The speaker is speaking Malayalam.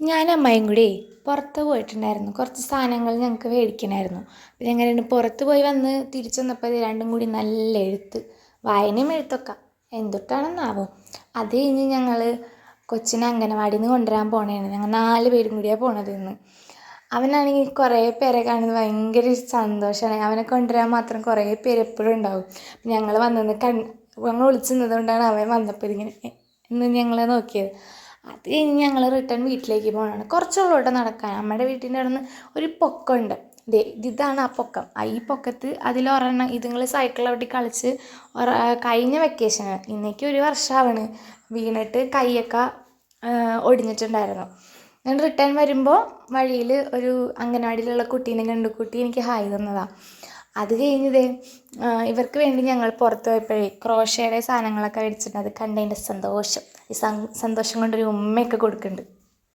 ഞാനും അമ്മയും കൂടി പുറത്ത് പോയിട്ടുണ്ടായിരുന്നു. കുറച്ച് സാധനങ്ങൾ ഞങ്ങൾക്ക് മേടിക്കണമായിരുന്നു. അപ്പം ഞങ്ങൾ പുറത്ത് പോയി വന്ന് തിരിച്ചു വന്നപ്പോൾ രണ്ടും കൂടി നല്ല എഴുത്ത്, വായനയും എഴുത്തൊക്കെ എന്തൊട്ടാണെന്നാവോ. അത് കഴിഞ്ഞ് ഞങ്ങൾ കൊച്ചിനെ അംഗനവാടിയിൽ നിന്ന് കൊണ്ടുവരാൻ പോണേണ്. ഞങ്ങൾ 4 പേരും കൂടിയാണ് പോണത് ഇന്ന്. അവനാണെങ്കിൽ കുറേ പേരെ കാണുന്നത് ഭയങ്കര സന്തോഷമാണ്. അവനെ കൊണ്ടുവരാൻ മാത്രം കുറേ പേര് എപ്പോഴും ഉണ്ടാവും. ഞങ്ങൾ വന്നത് ഞങ്ങൾ വിളിച്ചു നിന്നതുകൊണ്ടാണ് അവൻ വന്നപ്പോൾ ഇതിങ്ങനെ എന്ന് ഞങ്ങൾ നോക്കിയത്. അത് കഴിഞ്ഞ് ഞങ്ങൾ റിട്ടേൺ വീട്ടിലേക്ക് പോകണം. കുറച്ചുള്ളൂട്ടോ നടക്കാൻ. നമ്മുടെ വീട്ടിൻ്റെ അവിടെ നിന്ന് ഒരു പൊക്കമുണ്ട്. ഇതാണ് ആ പൊക്കം. ഈ പൊക്കത്ത് അതിലൊരെണ്ണം ഇതുങ്ങൾ സൈക്കിൾ ചവിട്ടി കളിച്ച് കഴിഞ്ഞ വെക്കേഷന് ഇന്നേക്ക് 1 വർഷമാവണ് വീണിട്ട് കൈയൊക്കെ ഒടിഞ്ഞിട്ടുണ്ടായിരുന്നു. ഞാൻ റിട്ടേൺ വരുമ്പോൾ വഴിയിൽ ഒരു അംഗനവാടിയിലുള്ള കുട്ടീനെ കണ്ടു. കുട്ടി എനിക്ക് ഹായ് തന്നതാണ്. അത് കഴിഞ്ഞതേ ഇവർക്ക് വേണ്ടി ഞങ്ങൾ പുറത്ത് പോയപ്പോഴേ ക്രോഷയുടെ സാധനങ്ങളൊക്കെ മേടിച്ചിട്ടുണ്ട്. അത് കണ്ടതിൻ്റെ സന്തോഷം, ഈ സന്തോഷം കൊണ്ടൊരു ഉമ്മയൊക്കെ കൊടുക്കുന്നുണ്ട്.